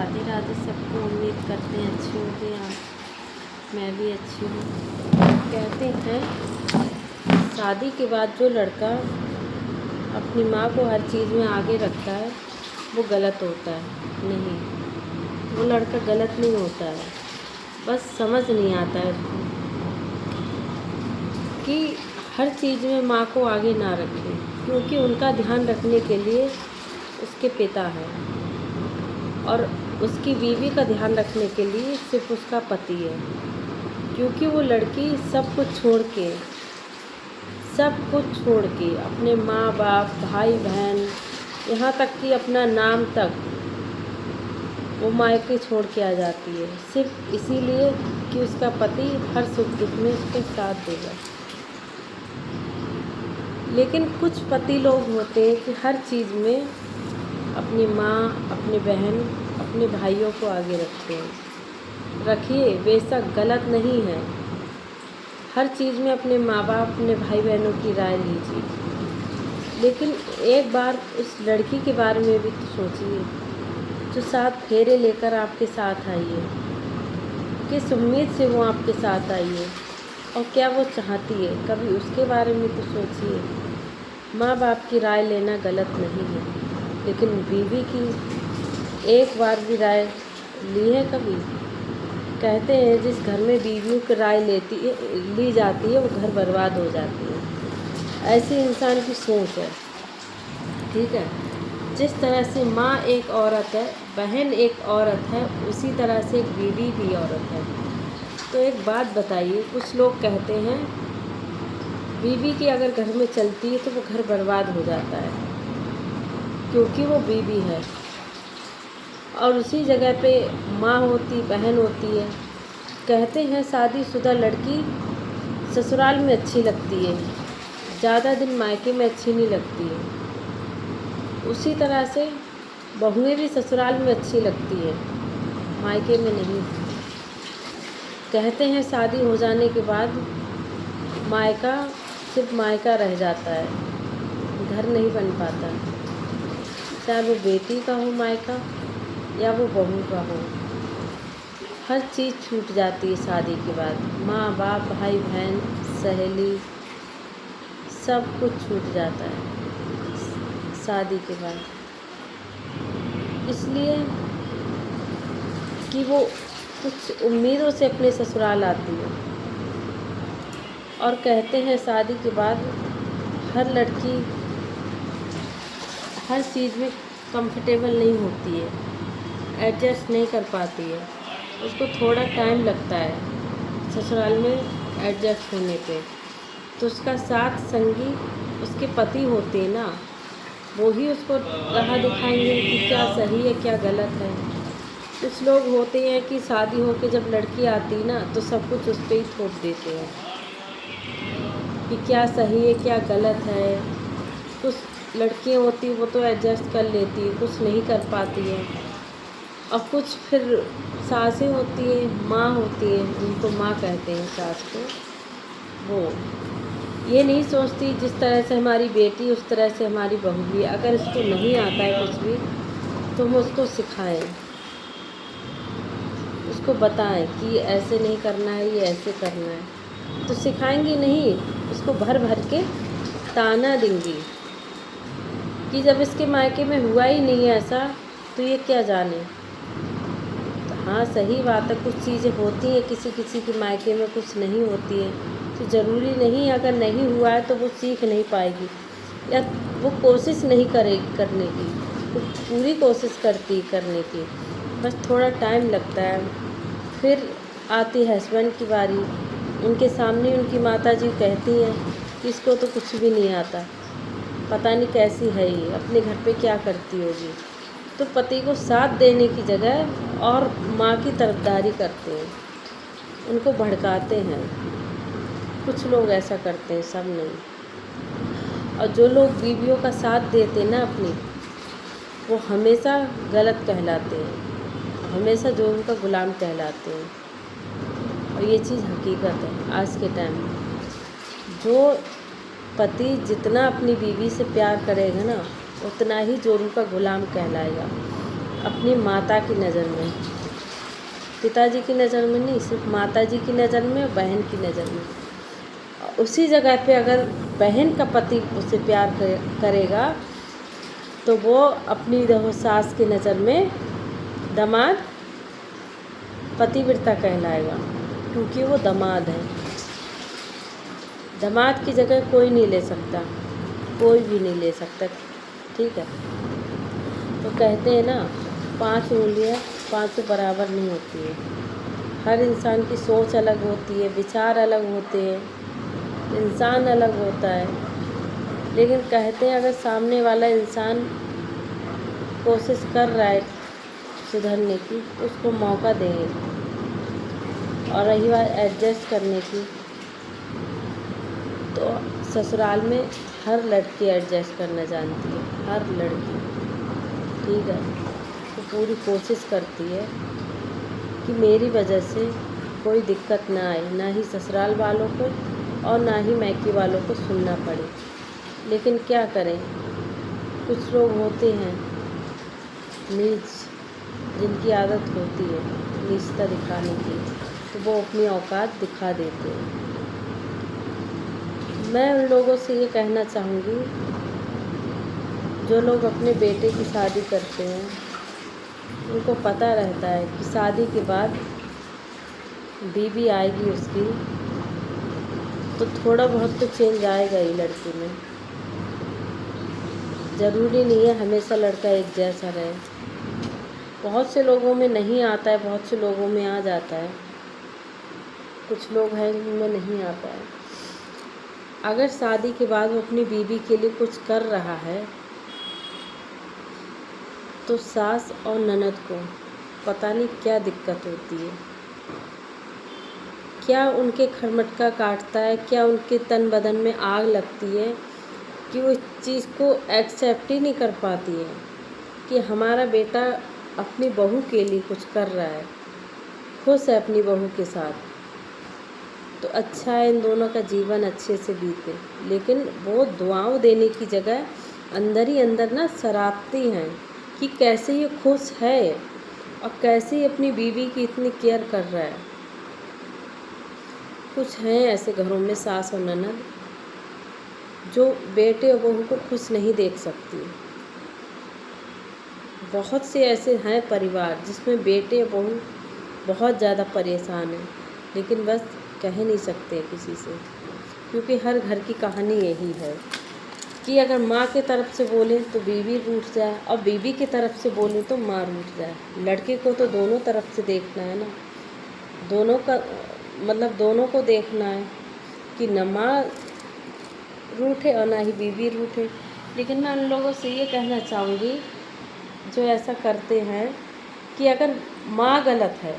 राधे राधे सबको। उम्मीद करते हैं अच्छी होगी आप। मैं भी अच्छी हूँ। कहते हैं शादी के बाद जो लड़का अपनी माँ को हर चीज़ में आगे रखता है वो गलत होता है। नहीं, वो लड़का गलत नहीं होता है, बस समझ नहीं आता है उसको कि हर चीज़ में माँ को आगे ना रखें, क्योंकि उनका ध्यान रखने के लिए उसके पिता हैं और उसकी बीवी का ध्यान रखने के लिए सिर्फ उसका पति है। क्योंकि वो लड़की सब कुछ छोड़ के अपने माँ बाप, भाई बहन, यहाँ तक कि अपना नाम तक वो मायके छोड़ के आ जाती है, सिर्फ इसीलिए कि उसका पति हर सुख दुख में उसके साथ देगा। लेकिन कुछ पति लोग होते हैं कि हर चीज़ में अपनी माँ, अपनी बहन, अपने भाइयों को आगे रखते हैं। रखिए, बेशक गलत नहीं है, हर चीज़ में अपने माँ बाप, अपने भाई बहनों की राय लीजिए, लेकिन एक बार उस लड़की के बारे में भी तो सोचिए जो 7 फेरे लेकर आपके साथ आई है। किस उम्मीद से वो आपके साथ आई है और क्या वो चाहती है, कभी उसके बारे में तो सोचिए। माँ बाप की राय लेना गलत नहीं है, लेकिन बीवी की एक बार भी राय ली है कभी? कहते हैं जिस घर में बीवियों की राय ली जाती है वो घर बर्बाद हो जाती है। ऐसी इंसान की सोच है, ठीक है। जिस तरह से माँ एक औरत है, बहन एक औरत है, उसी तरह से एक बीवी भी औरत है। तो एक बात बताइए, कुछ लोग कहते हैं बीवी की अगर घर में चलती है तो वो घर बर्बाद हो जाता है, क्योंकि वो बीवी है। और उसी जगह पे माँ होती, बहन होती है। कहते हैं शादीशुदा लड़की ससुराल में अच्छी लगती है, ज़्यादा दिन मायके में अच्छी नहीं लगती है। उसी तरह से बहुएं भी ससुराल में अच्छी लगती है, मायके में नहीं। कहते हैं शादी हो जाने के बाद मायका सिर्फ मायका रह जाता है, घर नहीं बन पाता, चाहे वो बेटी का हो मायका या वो बहू का हो। हर चीज़ छूट जाती है शादी के बाद। माँ बाप, भाई बहन, सहेली, सब कुछ छूट जाता है शादी के बाद, इसलिए कि वो कुछ उम्मीदों से अपने ससुराल आती है। और कहते हैं शादी के बाद हर लड़की हर चीज़ में कंफर्टेबल नहीं होती है, एडजस्ट नहीं कर पाती है, उसको थोड़ा टाइम लगता है ससुराल में एडजस्ट होने पे। तो उसका साथ संगी उसके पति होते हैं ना, वो ही उसको राह दिखाएंगे कि क्या सही है क्या गलत है। कुछ लोग होते हैं कि शादी हो के जब लड़की आती ना तो सब कुछ उस पर ही थोप देते हैं कि क्या सही है क्या गलत है। कुछ लड़कियां होती वो तो एडजस्ट कर लेती है, कुछ नहीं कर पाती है। और कुछ फिर सासें होती है, माँ होती है, जिनको माँ कहते हैं सास को, वो ये नहीं सोचती जिस तरह से हमारी बेटी उस तरह से हमारी बहू भी। अगर इसको नहीं आता है कुछ भी तो हम उसको सिखाएं, उसको बताएं कि ऐसे नहीं करना है, ये ऐसे करना है। तो सिखाएंगी नहीं, उसको भर भर के ताना देंगी कि जब इसके मायके में हुआ ही नहीं है ऐसा तो ये क्या जाने। तो हाँ, सही बात है, कुछ चीज़ें होती हैं किसी किसी के मायके में, कुछ नहीं होती है तो ज़रूरी नहीं, अगर नहीं हुआ है तो वो सीख नहीं पाएगी या वो कोशिश नहीं करेगी करने की। वो पूरी कोशिश करती करने की, बस थोड़ा टाइम लगता है। फिर आती है हस्बैंड की बारी, उनके सामने उनकी माताजी कहती हैं कि इसको तो कुछ भी नहीं आता, पता नहीं कैसी है ये, अपने घर पे क्या करती होगी। तो पति को साथ देने की जगह और माँ की तरफदारी करते हैं, उनको भड़काते हैं। कुछ लोग ऐसा करते हैं, सब नहीं। और जो लोग बीवियों का साथ देते हैं ना अपनी, वो हमेशा गलत कहलाते हैं, हमेशा जो उनका गुलाम कहलाते हैं। और ये चीज़ हकीकत है आज के टाइम में। जो पति जितना अपनी बीवी से प्यार करेगा ना, उतना ही जोरू का गुलाम कहलाएगा। अपनी माता की नज़र में, पिताजी की नज़र में नहीं, सिर्फ माता जी की नज़र में और बहन की नज़र में। उसी जगह पे अगर बहन का पति उससे प्यार करेगा तो वो अपनी सास की नज़र में दामाद पतिव्रता कहलाएगा, क्योंकि वो दामाद है। दामाद की जगह कोई नहीं ले सकता, कोई भी नहीं ले सकता, ठीक है। तो कहते हैं ना, 5 उंगलियां 5 बराबर नहीं होती है। हर इंसान की सोच अलग होती है, विचार अलग होते हैं, इंसान अलग होता है। लेकिन कहते हैं अगर सामने वाला इंसान कोशिश कर रहा है सुधरने की तो उसको मौका दें। और रही बात एडजस्ट करने की, तो ससुराल में हर लड़की एडजस्ट करना जानती है, हर लड़की, ठीक है। तो पूरी कोशिश करती है कि मेरी वजह से कोई दिक्कत ना आए, ना ही ससुराल वालों को और ना ही मायके वालों को सुनना पड़े। लेकिन क्या करें, कुछ लोग होते हैं नीच, जिनकी आदत होती है नीचता दिखाने की, तो वो अपनी औकात दिखा देते हैं। मैं उन लोगों से ये कहना चाहूँगी, जो लोग अपने बेटे की शादी करते हैं, उनको पता रहता है कि शादी के बाद बीवी आएगी उसकी, तो थोड़ा बहुत तो चेंज आएगा ही लड़के में। ज़रूरी नहीं है हमेशा लड़का एक जैसा रहे। बहुत से लोगों में नहीं आता है, बहुत से लोगों में आ जाता है, कुछ लोग हैं जिनमें नहीं आता है। अगर शादी के बाद वो अपनी बीवी के लिए कुछ कर रहा है तो सास और ननद को पता नहीं क्या दिक्कत होती है, क्या उनके खरमटका काटता है, क्या उनके तन बदन में आग लगती है कि वो इस चीज़ को एक्सेप्ट ही नहीं कर पाती है कि हमारा बेटा अपनी बहू के लिए कुछ कर रहा है, खुश है अपनी बहू के साथ, तो अच्छा है इन दोनों का जीवन अच्छे से बीते। लेकिन वो दुआओं देने की जगह अंदर ही अंदर ना सरापती हैं कि कैसे ये खुश है और कैसे ये अपनी बीवी की इतनी केयर कर रहा है। कुछ हैं ऐसे घरों में सास और ननद जो बेटे और बहू को खुश नहीं देख सकती। बहुत से ऐसे हैं परिवार जिसमें बेटे और बहू बहुत ज़्यादा परेशान हैं, लेकिन बस कह नहीं सकते किसी से, क्योंकि हर घर की कहानी यही है कि अगर माँ के तरफ से बोलें तो बीवी रूठ जाए और बीवी की तरफ से बोलें तो माँ रूठ जाए। लड़के को तो दोनों तरफ से देखना है ना, दोनों का मतलब दोनों को देखना है कि न माँ रूठे और ना ही बीवी रूठे। लेकिन मैं उन लोगों से ये कहना चाहूँगी जो ऐसा करते हैं कि अगर माँ गलत है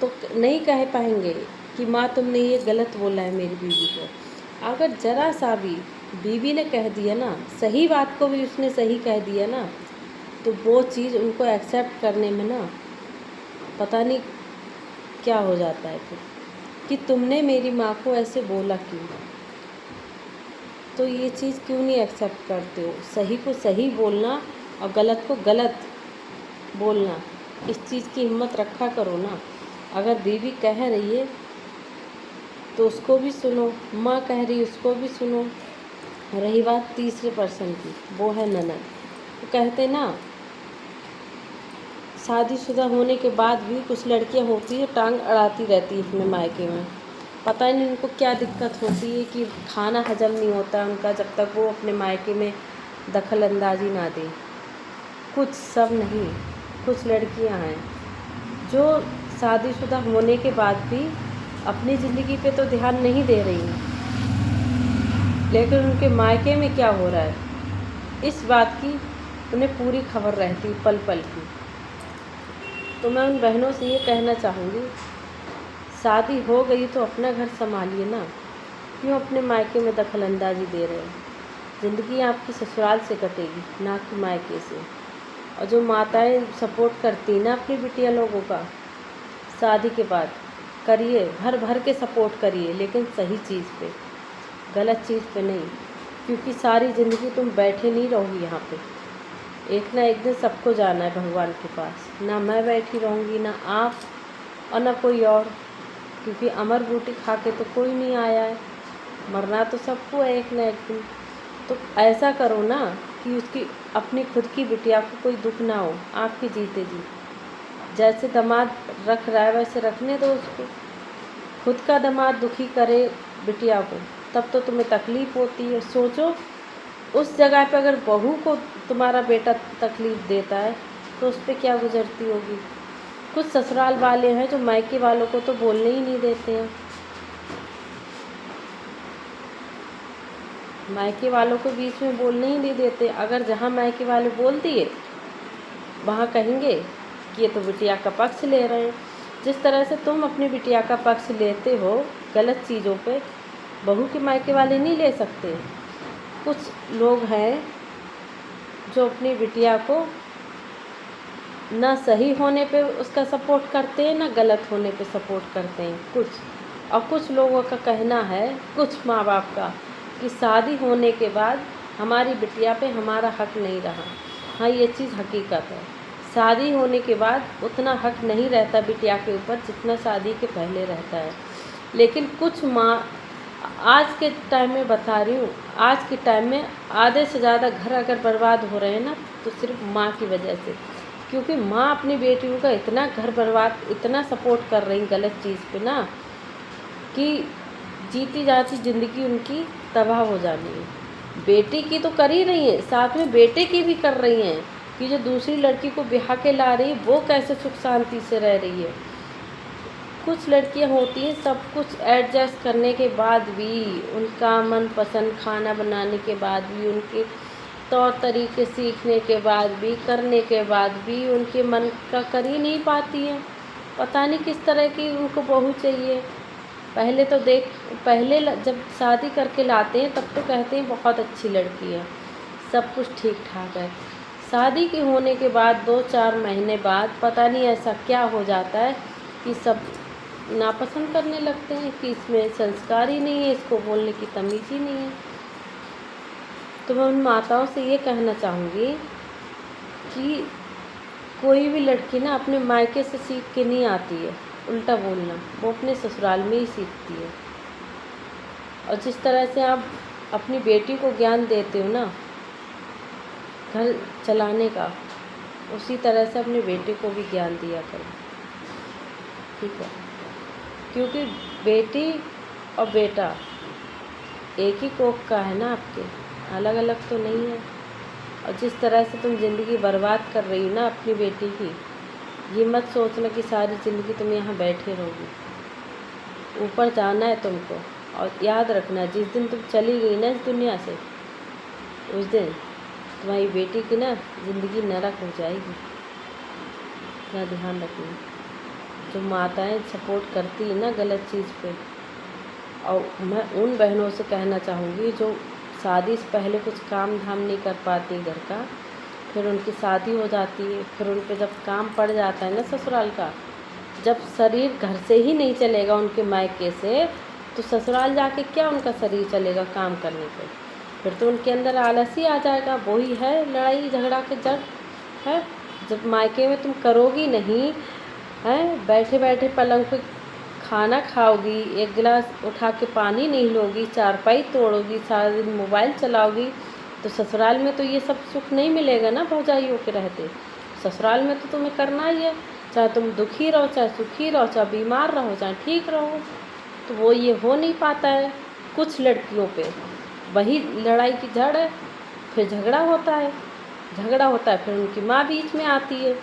तो नहीं कह पाएंगे कि माँ तुमने ये गलत बोला है मेरी बीवी को। अगर ज़रा सा भी बीवी ने कह दिया ना, सही बात को भी उसने सही कह दिया ना, तो वो चीज़ उनको एक्सेप्ट करने में ना पता नहीं क्या हो जाता है फिर, कि तुमने मेरी माँ को ऐसे बोला क्यों, तो ये चीज़ क्यों नहीं एक्सेप्ट करते हो। सही को सही बोलना और गलत को गलत बोलना, इस चीज़ की हिम्मत रखा करो ना। अगर बीवी कह रही है तो उसको भी सुनो, माँ कह रही है उसको भी सुनो। रही बात तीसरे पर्सन की, वो है ननद। तो कहते ना शादीशुदा होने के बाद भी कुछ लड़कियां होती है टांग अड़ाती रहती है अपने मायके में, पता नहीं उनको क्या दिक्कत होती है कि खाना हजम नहीं होता उनका जब तक वो अपने मायके में दखल अंदाजी ना दे। कुछ सब नहीं, कुछ लड़कियां हैं जो शादीशुदा होने के बाद भी अपनी ज़िंदगी पे तो ध्यान नहीं दे रही हैं, लेकिन उनके मायके में क्या हो रहा है इस बात की उन्हें पूरी खबर रहती पल पल की। तो मैं उन बहनों से ये कहना चाहूँगी, शादी हो गई तो अपना घर संभालिए ना, क्यों अपने मायके में दखल अंदाजी दे रहे हैं। ज़िंदगी आपकी ससुराल से कटेगी, ना कि मायके से। और जो माताएं सपोर्ट करती ना अपनी बिटिया लोगों का, शादी के बाद करिए, भर भर के सपोर्ट करिए, लेकिन सही चीज़ पे, गलत चीज़ पे नहीं, क्योंकि सारी ज़िंदगी तुम बैठे नहीं रहोगी यहाँ पे। एक ना एक दिन सबको जाना है भगवान के पास। ना मैं बैठी रहूँगी, ना आप, और ना कोई और, क्योंकि अमर बूटी खा के तो कोई नहीं आया है। मरना तो सबको है एक ना एक दिन। तो ऐसा करो ना कि उसकी अपनी खुद की बिटिया को कोई दुख ना हो आपके जीते जी। जैसे दामाद रख रहा है वैसे रखने दो उसको। खुद का दामाद दुखी करे बिटिया को तब तो तुम्हें तकलीफ़ होती है। सोचो उस जगह पे अगर बहू को तुम्हारा बेटा तकलीफ़ देता है तो उस पर क्या गुजरती होगी। कुछ ससुराल वाले हैं जो मायके वालों को तो बोलने ही नहीं देते हैं। मायके वालों को बीच में बोलने ही नहीं देते। अगर जहाँ मायके वाले बोल दिए वहाँ कहेंगे कि ये तो बिटिया का पक्ष ले रहे हैं। जिस तरह से तुम अपनी बिटिया का पक्ष लेते हो गलत चीज़ों पे, बहू के मायके वाले नहीं ले सकते। कुछ लोग हैं जो अपनी बिटिया को ना सही होने पे उसका सपोर्ट करते हैं, ना गलत होने पे सपोर्ट करते हैं कुछ। और कुछ लोगों का कहना है, कुछ माँ बाप का, कि शादी होने के बाद हमारी बिटिया पे हमारा हक नहीं रहा। हाँ, ये चीज़ हकीकत है। शादी होने के बाद उतना हक नहीं रहता बिटिया के ऊपर जितना शादी के पहले रहता है। लेकिन कुछ माँ, आज के टाइम में बता रही हूँ, आज के टाइम में आधे से ज़्यादा घर अगर बर्बाद हो रहे हैं ना तो सिर्फ माँ की वजह से। क्योंकि माँ अपनी बेटियों का इतना घर बर्बाद, इतना सपोर्ट कर रही गलत चीज़ पे ना, कि जीती जाती ज़िंदगी उनकी तबाह हो जानी है। बेटी की तो कर ही रही हैं, साथ में बेटे की भी कर रही हैं कि जो दूसरी लड़की को ब्याह के ला रही है वो कैसे सुख शांति से रह रही है। कुछ लड़कियां होती हैं सब कुछ एडजस्ट करने के बाद भी, उनका मनपसंद खाना बनाने के बाद भी, उनके तौर तरीके सीखने के बाद भी, करने के बाद भी उनके मन का कर ही नहीं पाती हैं। पता नहीं किस तरह की उनको बहू चाहिए। पहले जब शादी करके लाते हैं तब तो कहते हैं बहुत अच्छी लड़की है, सब कुछ ठीक ठाक है। शादी के होने के बाद 2-4 महीने बाद पता नहीं ऐसा क्या हो जाता है कि सब नापसंद करने लगते हैं कि इसमें संस्कार ही नहीं है, इसको बोलने की तमीज़ ही नहीं है। तो मैं उन माताओं से ये कहना चाहूँगी कि कोई भी लड़की ना अपने मायके से सीख के नहीं आती है उल्टा बोलना, वो अपने ससुराल में ही सीखती है। और जिस तरह से आप अपनी बेटी को ज्ञान देते हो ना घर चलाने का, उसी तरह से अपने बेटे को भी ज्ञान दिया करो, ठीक है। क्योंकि बेटी और बेटा एक ही कोख का है ना, आपके अलग अलग तो नहीं है। और जिस तरह से तुम ज़िंदगी बर्बाद कर रही हो ना अपनी बेटी की, ये मत सोचना कि सारी ज़िंदगी तुम यहाँ बैठे रहोगी। ऊपर जाना है तुमको। और याद रखना, जिस दिन तुम चली गई ना इस दुनिया से, उस दिन तुम्हारी बेटी की ना ज़िंदगी नरक हो जाएगी। इतना ध्यान रखना। जो माताएं सपोर्ट करती हैं ना गलत चीज़ पे, और मैं उन बहनों से कहना चाहूँगी जो शादी से पहले कुछ काम धाम नहीं कर पाती घर का, फिर उनकी शादी हो जाती है, फिर उन पे जब काम पड़ जाता है ना ससुराल का, जब शरीर घर से ही नहीं चलेगा उनके मायके से, तो ससुराल जाके क्या उनका शरीर चलेगा काम करने पे। फिर तो उनके अंदर आलस ही आ जाएगा। वही है लड़ाई झगड़ा के जड़ है। जब मायके में तुम करोगी नहीं है, बैठे बैठे पलंग पे खाना खाओगी, एक गिलास उठा के पानी नहीं लोगी, चारपाई तोड़ोगी, सारा दिन मोबाइल चलाओगी, तो ससुराल में तो ये सब सुख नहीं मिलेगा ना भौजाइयों के रहते। ससुराल में तो तुम्हें करना ही है, चाहे तुम दुखी रहो, चाहे सुखी रहो, चाहे बीमार रहो, चाहे ठीक रहो। तो वो ये हो नहीं पाता है। कुछ लड़कियों पे वही लड़ाई की जड़ है। फिर झगड़ा होता है, फिर उनकी माँ बीच में आती है।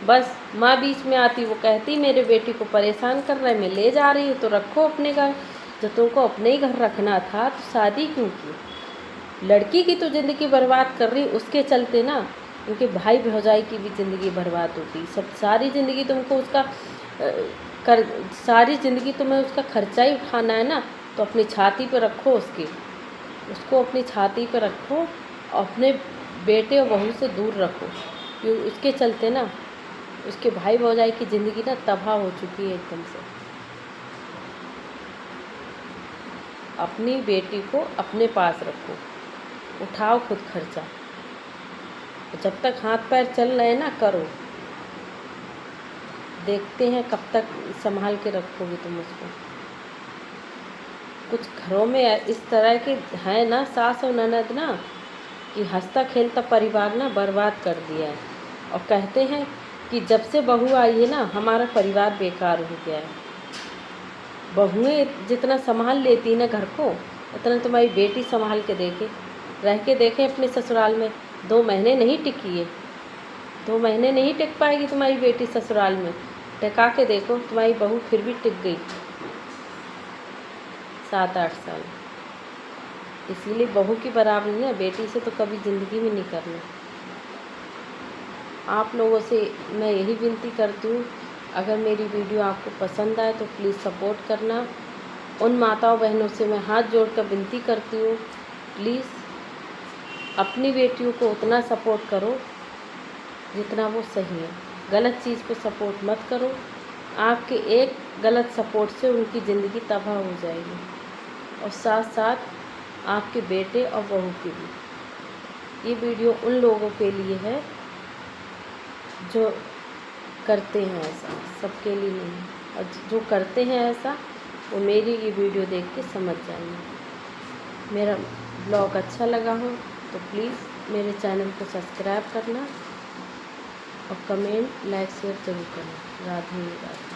बस माँ बीच में आती, वो कहती मेरे बेटी को परेशान कर रहा है, मैं ले जा रही हूँ, तो रखो अपने घर। जब तुमको अपने ही घर रखना था तो शादी क्यों की। लड़की की तो ज़िंदगी बर्बाद कर रही, उसके चलते ना उनके भाई भौजाई की भी ज़िंदगी बर्बाद होती। सारी ज़िंदगी तुमको उसका सारी ज़िंदगी तुम्हें उसका खर्चा ही उठाना है ना, तो अपनी छाती पर रखो उसको अपनी छाती पर रखो, अपने बेटे और बहू से दूर रखो। क्यों उसके चलते ना उसके भाई भौजाई की ज़िंदगी ना तबाह हो चुकी है एकदम से। अपनी बेटी को अपने पास रखो, उठाओ खुद खर्चा। जब तक हाथ पैर चल रहे हैं ना करो, देखते हैं कब तक संभाल के रखोगे तुम उसको। कुछ घरों में इस तरह के हैं ना सास और ननद ना कि हंसता खेलता परिवार ना बर्बाद कर दिया है, और कहते हैं कि जब से बहू आई है ना हमारा परिवार बेकार हो गया है। बहुएं जितना संभाल लेती ना घर को, उतना तुम्हारी बेटी संभाल के रह के देखे अपने ससुराल में। 2 महीने नहीं टिकी है, 2 महीने नहीं टिक पाएगी तुम्हारी बेटी ससुराल में। टिका के देखो, तुम्हारी बहू फिर भी टिक गई 7-8 साल। इसीलिए बहू की बराबरी ना बेटी से तो कभी ज़िंदगी में नहीं करना। आप लोगों से मैं यही विनती करती हूँ, अगर मेरी वीडियो आपको पसंद आए तो प्लीज़ सपोर्ट करना। उन माताओं बहनों से मैं हाथ जोड़कर विनती करती हूँ, प्लीज़ अपनी बेटियों को उतना सपोर्ट करो जितना वो सही है। गलत चीज़ को सपोर्ट मत करो, आपके एक गलत सपोर्ट से उनकी ज़िंदगी तबाह हो जाएगी, और साथ साथ आपके बेटे और बहू की भी। ये वीडियो उन लोगों के लिए है जो करते हैं ऐसा, सबके लिए नहीं। और जो करते हैं ऐसा वो मेरी ये वीडियो देख के समझ जाएंगे। मेरा ब्लॉग अच्छा लगा हो तो प्लीज़ मेरे चैनल को सब्सक्राइब करना और कमेंट लाइक शेयर जरूर करना। राधे राधे।